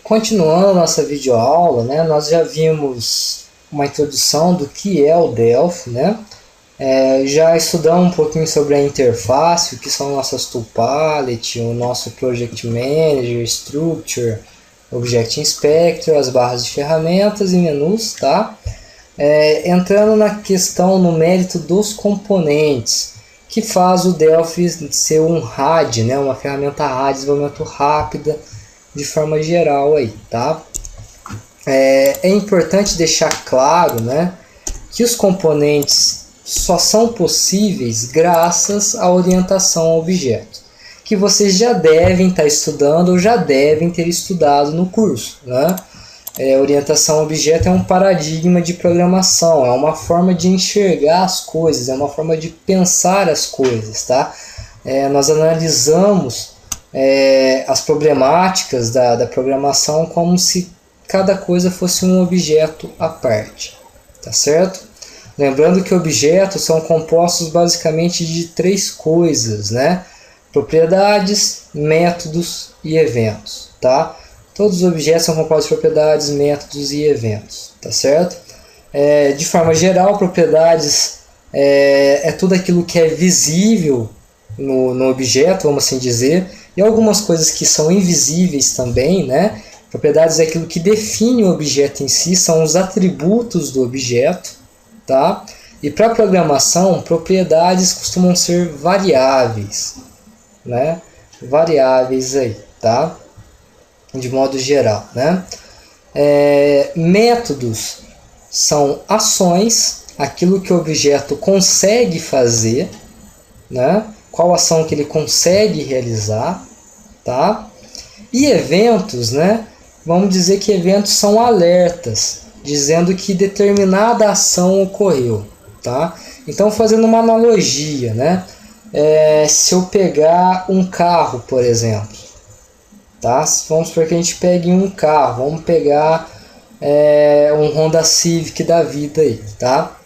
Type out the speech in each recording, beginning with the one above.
Continuando a nossa videoaula, né, nós já vimos uma introdução do que é o Delphi, né? Já estudamos um pouquinho sobre a interface, o que são nossas tool palette, o nosso Project Manager, Structure, Object Inspector, as barras de ferramentas e menus, tá? Entrando na questão, no mérito dos componentes, que faz o Delphi ser um RAD, né? Uma ferramenta RAD, desenvolvimento rápida, de forma geral aí, tá? É importante deixar claro, né, que os componentes só são possíveis graças à orientação ao objeto, que vocês já devem estar estudando ou já devem ter estudado no curso, né? Orientação ao objeto é um paradigma de programação, é uma forma de enxergar as coisas, é uma forma de pensar as coisas, tá? Nós analisamos as problemáticas da programação como se cada coisa fosse um objeto à parte, tá certo? Lembrando que objetos são compostos basicamente de 3 coisas, né? Propriedades, métodos e eventos, tá? Todos os objetos são compostos de propriedades, métodos e eventos, tá certo? De forma geral, propriedades é tudo aquilo que é visível no objeto, vamos assim dizer, e algumas coisas que são invisíveis também, né? Propriedades é aquilo que define o objeto em si, são os atributos do objeto, tá? E para programação, propriedades costumam ser variáveis, né? Variáveis aí, tá? De modo geral, né? Métodos são ações, aquilo que o objeto consegue fazer, né? Qual ação que ele consegue realizar, tá? E eventos, né? Vamos dizer que eventos são alertas, dizendo que determinada ação ocorreu, tá? Então, fazendo uma analogia, né? Se eu pegar um carro, por exemplo, tá? Vamos supor que a gente pegue um carro, vamos pegar um Honda Civic da vida aí, tá?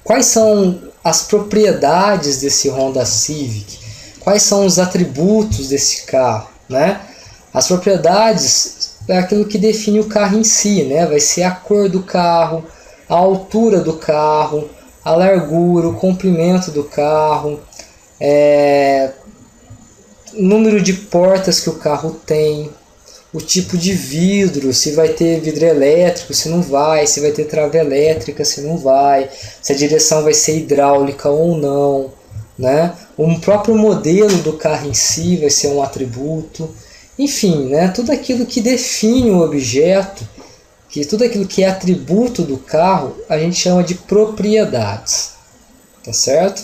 Quais são as propriedades desse Honda Civic? Quais são os atributos desse carro, né? As propriedades é aquilo que define o carro em si, né? Vai ser a cor do carro, a altura do carro, a largura, o comprimento do carro, número de portas que o carro tem, o tipo de vidro, se vai ter vidro elétrico, se não vai, se vai ter trava elétrica, se não vai, se a direção vai ser hidráulica ou não, né? O próprio modelo do carro em si vai ser um atributo, enfim, né? Tudo aquilo que define o objeto, tudo aquilo que é atributo do carro, a gente chama de propriedades, tá certo?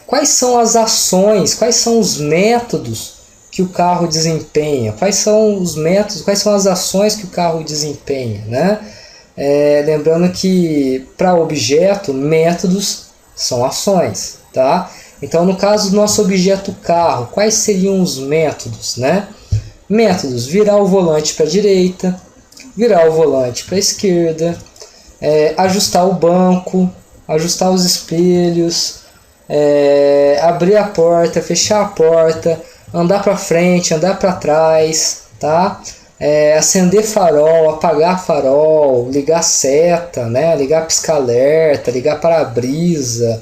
Quais são as ações, quais são os métodos que o carro desempenha, quais são os métodos, quais são as ações que o carro desempenha, né? Lembrando que para objeto, métodos são ações, tá? Então, no caso do nosso objeto carro, quais seriam os métodos, né? Métodos: virar o volante para a direita, virar o volante para a esquerda, ajustar o banco, ajustar os espelhos, abrir a porta, fechar a porta, andar para frente, andar para trás, tá? Acender farol, apagar farol, ligar seta, né? Ligar pisca-alerta, ligar para-brisa,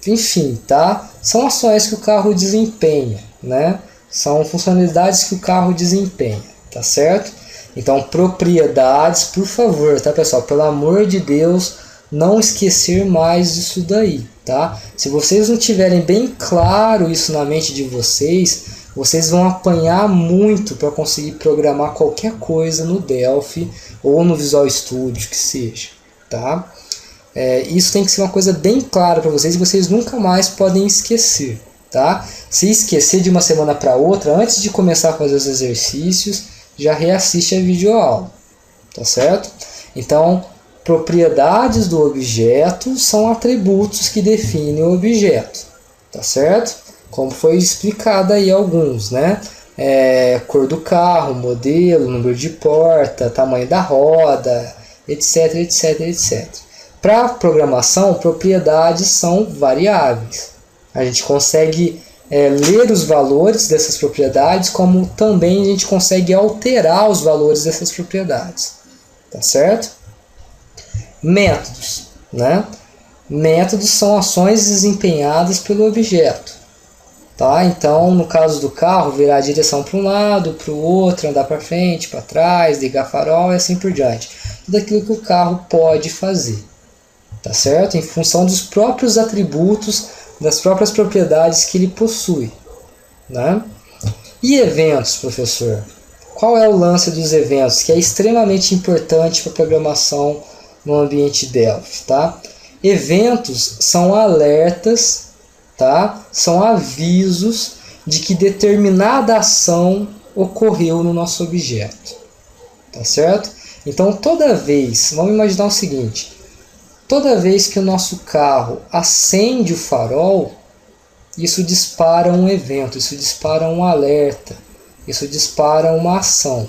enfim, tá? São ações que o carro desempenha, né? São funcionalidades que o carro desempenha, tá certo? Então, propriedades, por favor, tá, pessoal? Pelo amor de Deus, não esquecer mais disso daí, tá? Se vocês não tiverem bem claro isso na mente de vocês, vocês vão apanhar muito para conseguir programar qualquer coisa no Delphi ou no Visual Studio, que seja, tá? Isso tem que ser uma coisa bem clara para vocês e vocês nunca mais podem esquecer, tá? Se esquecer de uma semana para outra, antes de começar a fazer os exercícios, já reassiste a videoaula, tá certo? Então, propriedades do objeto são atributos que definem o objeto, tá certo? Como foi explicado aí alguns, né? Cor do carro, modelo, número de porta, tamanho da roda, etc, etc, etc. Para programação, propriedades são variáveis. A gente consegue ler os valores dessas propriedades, como também a gente consegue alterar os valores dessas propriedades. Tá certo? Métodos, né? Métodos são ações desempenhadas pelo objeto. Tá? Então, no caso do carro, virar a direção para um lado, para o outro, andar para frente, para trás, ligar farol e assim por diante. Tudo aquilo que o carro pode fazer. Tá certo? Em função dos próprios atributos, das próprias propriedades que ele possui. Né? E eventos, professor? Qual é o lance dos eventos, que é extremamente importante para a programação no ambiente Delphi? Tá? Eventos são alertas, tá? São avisos de que determinada ação ocorreu no nosso objeto. Tá certo? Então, toda vez, vamos imaginar o seguinte, toda vez que o nosso carro acende o farol, isso dispara um evento, isso dispara um alerta, isso dispara uma ação,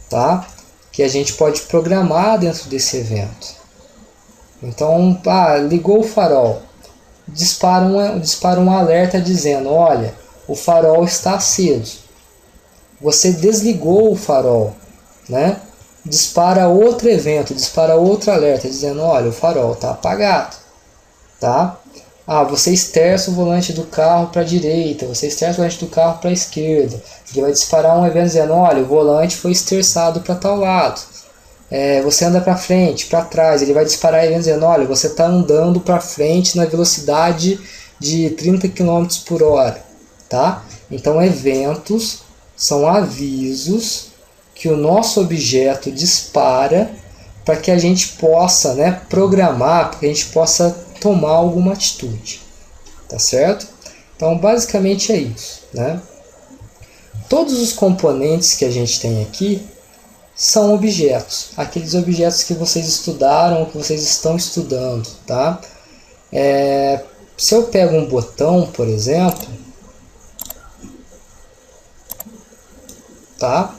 tá? Que a gente pode programar dentro desse evento. Então, ligou o farol, dispara um alerta dizendo, olha, o farol está aceso. Você desligou o farol, né? Dispara outro evento, dispara outro alerta dizendo, olha, o farol está apagado, tá? Você esterça o volante do carro para a direita, você esterça o volante do carro para a esquerda. Ele vai disparar um evento dizendo, olha, o volante foi esterçado para tal lado. Você anda para frente, para trás, ele vai disparar evento dizendo, olha, você está andando para frente na velocidade de 30 km por hora. Tá? Então, eventos são avisos que o nosso objeto dispara para que a gente possa, né, programar, para que a gente possa tomar alguma atitude. Tá certo? Então, basicamente é isso. Né? Todos os componentes que a gente tem aqui são objetos. Aqueles objetos que vocês estudaram, que vocês estão estudando. Tá? Se eu pego um botão, por exemplo, tá?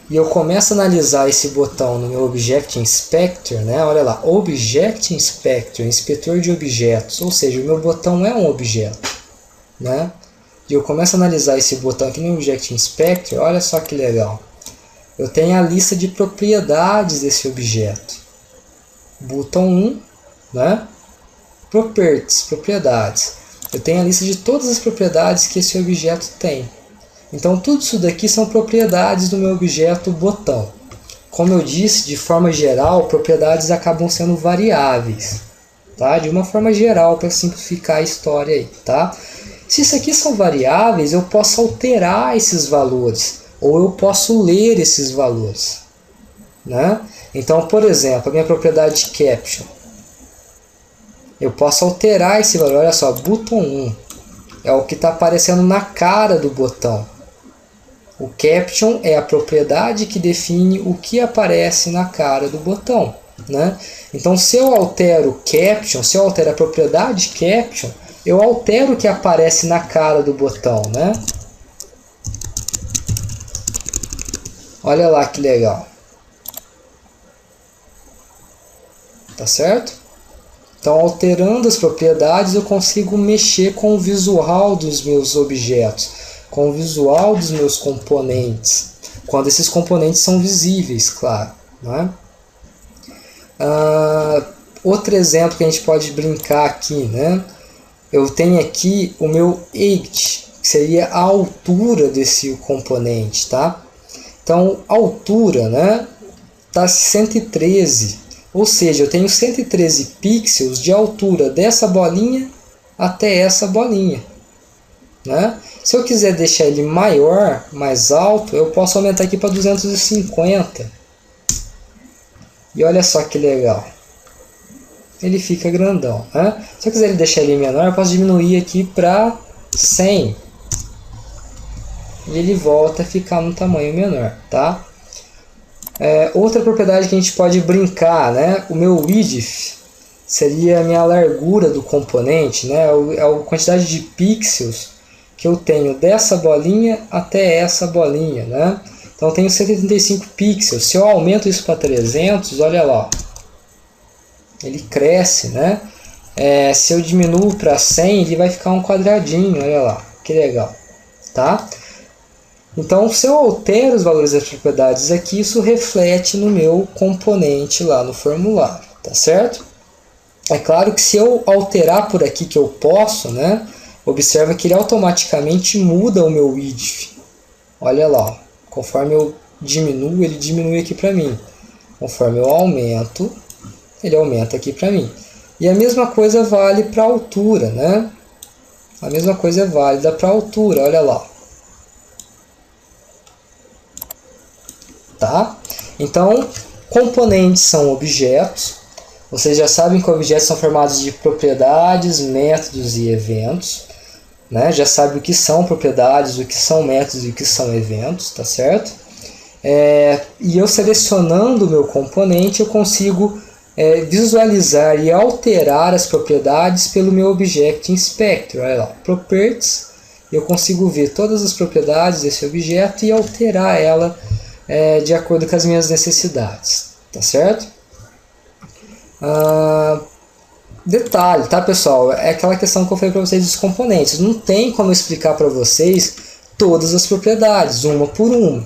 E eu começo a analisar esse botão no meu Object Inspector, né? Olha lá, Object Inspector, inspetor de objetos, ou seja, o meu botão é um objeto, né? E eu começo a analisar esse botão aqui no Object Inspector, olha só que legal. Eu tenho a lista de propriedades desse objeto. Botão 1, né? Properties, propriedades. Eu tenho a lista de todas as propriedades que esse objeto tem. Então, tudo isso daqui são propriedades do meu objeto botão. Como eu disse, de forma geral, propriedades acabam sendo variáveis. Tá? De uma forma geral, para simplificar a história aí. Tá? Se isso aqui são variáveis, eu posso alterar esses valores. Ou eu posso ler esses valores. Né? Então, por exemplo, a minha propriedade caption. Eu posso alterar esse valor. Olha só, button 1 é o que está aparecendo na cara do botão. O caption é a propriedade que define o que aparece na cara do botão. Né? Então, se eu altero o caption, se eu altero a propriedade caption, eu altero o que aparece na cara do botão. Né? Olha lá que legal. Tá certo? Então, alterando as propriedades, eu consigo mexer com o visual dos meus objetos, com o visual dos meus componentes, quando esses componentes são visíveis, claro. Né? Outro exemplo que a gente pode brincar aqui, né? Eu tenho aqui o meu height, que seria a altura desse componente. Tá? Então, a altura, né, está 113. Ou seja, eu tenho 113 pixels de altura dessa bolinha até essa bolinha. Né? Se eu quiser deixar ele maior, mais alto, eu posso aumentar aqui para 250. E olha só que legal. Ele fica grandão. Né? Se eu quiser deixar ele menor, eu posso diminuir aqui para 100. E ele volta a ficar no tamanho menor. Tá? Outra propriedade que a gente pode brincar, né? O meu width seria a minha largura do componente, né? A quantidade de pixels que eu tenho dessa bolinha até essa bolinha. Né? Então eu tenho 135 pixels. Se eu aumento isso para 300, olha lá, ele cresce. Né? se eu diminuo para 100, ele vai ficar um quadradinho, olha lá, que legal, tá? Então, se eu altero os valores das propriedades aqui, isso reflete no meu componente lá no formulário, tá certo? É claro que se eu alterar por aqui, que eu posso, né? Observa que ele automaticamente muda o meu width. Olha lá, conforme eu diminuo, ele diminui aqui para mim. Conforme eu aumento, ele aumenta aqui para mim. E a mesma coisa vale para a altura, né? A mesma coisa é válida para a altura, olha lá. Tá? Então, componentes são objetos. Vocês já sabem que objetos são formados de propriedades, métodos e eventos. Né? Já sabe o que são propriedades, o que são métodos e o que são eventos, tá certo? E eu selecionando o meu componente, eu consigo visualizar e alterar as propriedades pelo meu Object Inspector. Olha lá, Properties, eu consigo ver todas as propriedades desse objeto e alterar ela de acordo com as minhas necessidades, tá certo? Detalhe, tá pessoal? É aquela questão que eu falei para vocês dos componentes. Não tem como explicar para vocês todas as propriedades, uma por uma.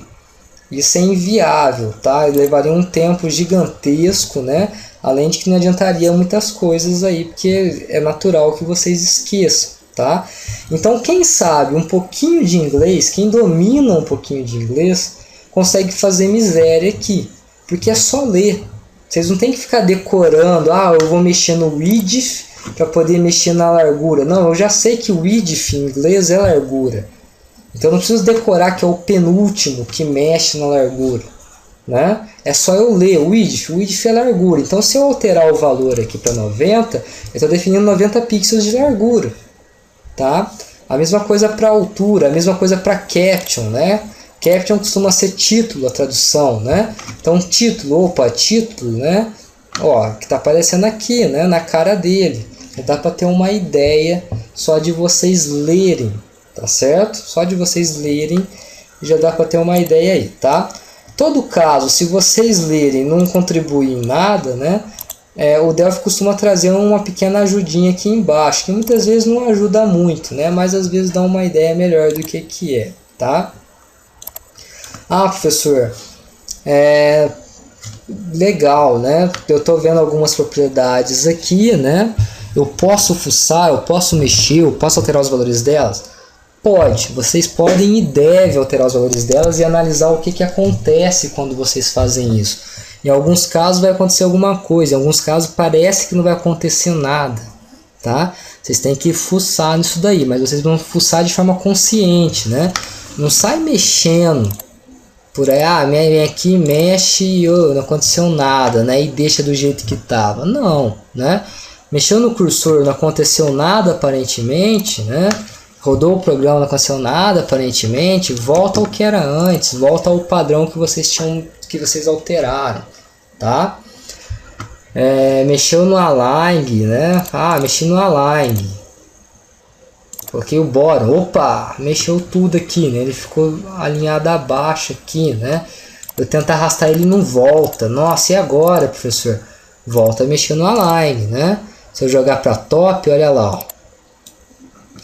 Isso é inviável, tá? Levaria um tempo gigantesco, né? Além de que não adiantaria muitas coisas aí, porque é natural que vocês esqueçam, tá? Então, quem sabe um pouquinho de inglês, quem domina um pouquinho de inglês, consegue fazer miséria aqui, porque é só ler. Vocês não tem que ficar decorando, eu vou mexer no width para poder mexer na largura. Não, eu já sei que o width em inglês é largura. Então eu não preciso decorar que é o penúltimo que mexe na largura. Né? É só eu ler o width é largura. Então se eu alterar o valor aqui para 90, eu estou definindo 90 pixels de largura. Tá? A mesma coisa para altura, a mesma coisa para caption, né? Caption costuma ser título, a tradução, né? Então, título, né? Ó, que está aparecendo aqui, né? Na cara dele. Dá para ter uma ideia só de vocês lerem, tá certo? Só de vocês lerem já dá para ter uma ideia aí, tá? Todo caso, se vocês lerem e não contribuir em nada, né? O Delphi costuma trazer uma pequena ajudinha aqui embaixo, que muitas vezes não ajuda muito, né? Mas às vezes dá uma ideia melhor do que é, tá? Professor, legal, né? Eu estou vendo algumas propriedades aqui, né? Eu posso fuçar, eu posso mexer, eu posso alterar os valores delas? Pode, vocês podem e devem alterar os valores delas e analisar o que acontece quando vocês fazem isso. Em alguns casos vai acontecer alguma coisa, em alguns casos parece que não vai acontecer nada, tá? Vocês têm que fuçar nisso daí, mas vocês vão fuçar de forma consciente, né? Não sai mexendo por aí, vem aqui, mexe e não aconteceu nada, né? E deixa do jeito que estava. Não, né? Mexeu no cursor, não aconteceu nada aparentemente, né? Rodou o programa, não aconteceu nada aparentemente, volta ao que era antes, volta ao padrão que vocês alteraram, tá? Mexeu no align, né? Mexi no align. Coloquei o bottom, opa, mexeu tudo aqui, né? Ele ficou alinhado abaixo aqui, né? Eu tento arrastar ele e não volta. Nossa, e agora, professor? Volta a mexer no align, né? Se eu jogar para top, olha lá, ó.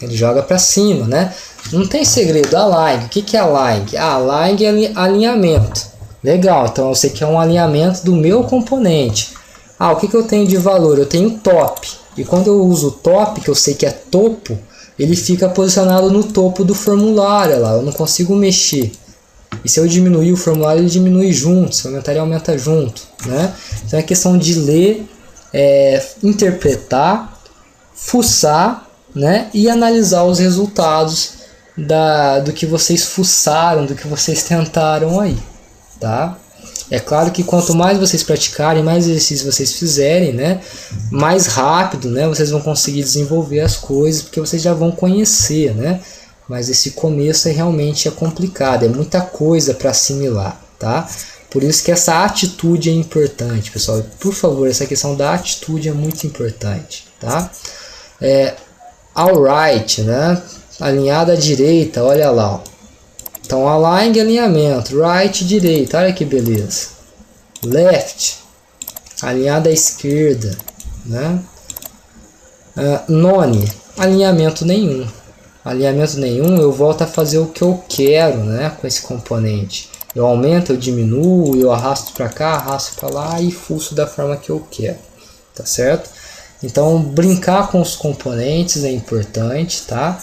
Ele joga para cima, né? Não tem segredo, align. O que é align? Align é alinhamento. Legal, então eu sei que é um alinhamento do meu componente. O que eu tenho de valor? Eu tenho top. E quando eu uso top, que eu sei que é topo, ele fica posicionado no topo do formulário, lá, eu não consigo mexer. E se eu diminuir o formulário, ele diminui junto, se eu aumentar, ele aumenta junto, né? Então é questão de ler, interpretar, fuçar, né? E analisar os resultados do que vocês fuçaram, do que vocês tentaram aí, tá? É claro que quanto mais vocês praticarem, mais exercícios vocês fizerem, né, mais rápido, né, vocês vão conseguir desenvolver as coisas, porque vocês já vão conhecer, né? Mas esse começo realmente é complicado, é muita coisa para assimilar, tá? Por isso que essa atitude é importante, pessoal. Por favor, essa questão da atitude é muito importante, tá? Alright, né? Alinhado à direita, olha lá, ó. Então, align alinhamento, right direita, olha que beleza. Left, alinhado à esquerda, né? None, alinhamento nenhum. Alinhamento nenhum, eu volto a fazer o que eu quero, né, com esse componente. Eu aumento, eu diminuo, eu arrasto para cá, arrasto para lá e fuço da forma que eu quero, tá certo? Então, brincar com os componentes é importante, tá?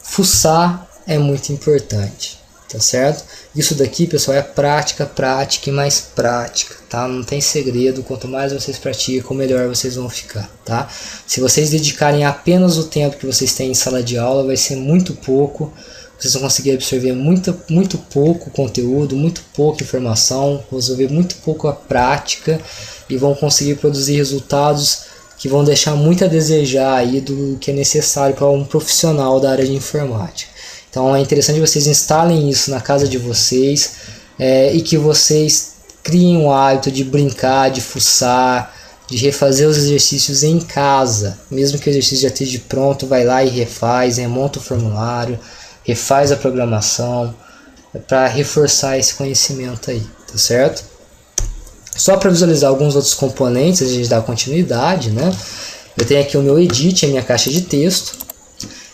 Fuçar é muito importante, tá certo? Isso daqui, pessoal, é prática, prática e mais prática, tá? Não tem segredo, quanto mais vocês praticam, melhor vocês vão ficar, tá? Se vocês dedicarem apenas o tempo que vocês têm em sala de aula, vai ser muito pouco, vocês vão conseguir absorver muito pouco conteúdo, muito pouca informação, resolver muito pouco a prática e vão conseguir produzir resultados que vão deixar muito a desejar aí do que é necessário para um profissional da área de informática. Então é interessante que vocês instalem isso na casa de vocês e que vocês criem o hábito de brincar, de fuçar, de refazer os exercícios em casa. Mesmo que o exercício já esteja pronto, vai lá e refaz, remonta o formulário, refaz a programação, para reforçar esse conhecimento aí, tá certo? Só para visualizar alguns outros componentes, a gente dá continuidade, né? Eu tenho aqui o meu edit, a minha caixa de texto.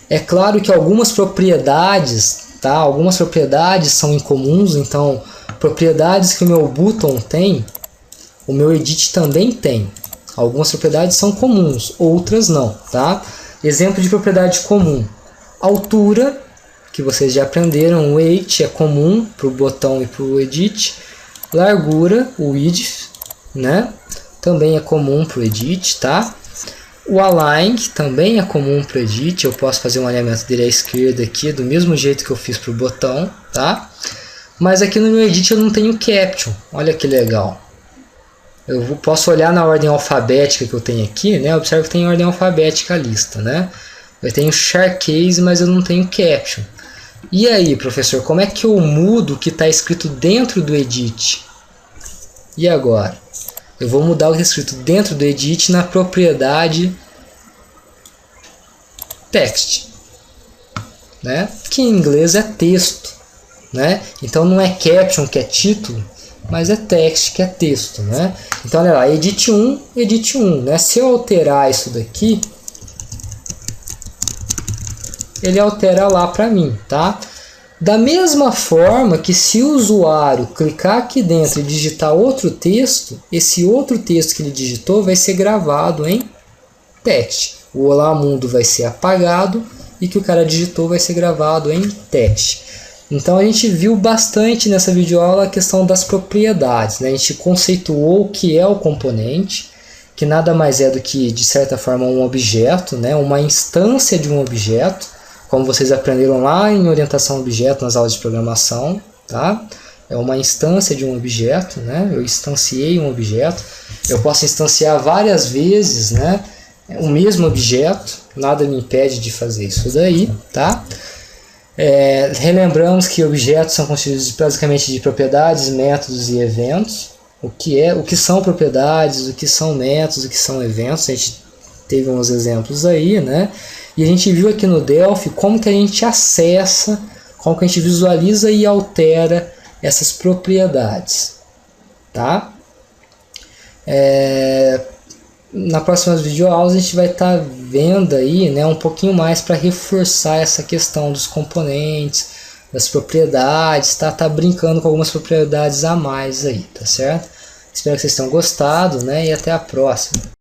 É claro que algumas propriedades, tá? Algumas propriedades são incomuns, então propriedades que o meu button tem, o meu edit também tem. Algumas propriedades são comuns, outras não, tá? Exemplo de propriedade comum: altura, que vocês já aprenderam, o weight é comum para o botão e para o edit. Largura, o width, né? Também é comum para o edit, tá? O align também é comum para o edit. Eu posso fazer um alinhamento dele à esquerda aqui, do mesmo jeito que eu fiz para o botão, tá? Mas aqui no meu edit eu não tenho caption. Olha que legal. Eu posso olhar na ordem alfabética que eu tenho aqui, né? Observe que tem em ordem alfabética a lista, né? Eu tenho char case, mas eu não tenho caption. E aí, professor, como é que eu mudo o que está escrito dentro do edit? E agora? Eu vou mudar o que está escrito dentro do edit na propriedade text, né? Que em inglês é texto, né? Então não é caption, que é título, mas é text, que é texto, né? Então olha lá, edit 1, né? Se eu alterar isso daqui, ele altera lá para mim, tá? Da mesma forma que se o usuário clicar aqui dentro e digitar outro texto, esse outro texto que ele digitou vai ser gravado em text. O Olá Mundo vai ser apagado e que o cara digitou vai ser gravado em text. Então a gente viu bastante nessa videoaula a questão das propriedades, né? A gente conceituou o que é o componente, que nada mais é do que, de certa forma, um objeto, né? Uma instância de um objeto, como vocês aprenderam lá em orientação a objeto nas aulas de programação, tá? É uma instância de um objeto, né? Eu instanciei um objeto. Eu posso instanciar várias vezes, né? O mesmo objeto, nada me impede de fazer isso daí, tá? Relembramos que objetos são constituídos basicamente de propriedades, métodos e eventos. O que são propriedades, o que são métodos, o que são eventos. A gente teve uns exemplos aí, né? E a gente viu aqui no Delphi como que a gente acessa, como que a gente visualiza e altera essas propriedades, tá? Na próxima videoaulas a gente vai estar vendo aí, né, um pouquinho mais para reforçar essa questão dos componentes, das propriedades, tá brincando com algumas propriedades a mais aí, tá certo? Espero que vocês tenham gostado, né, e até a próxima.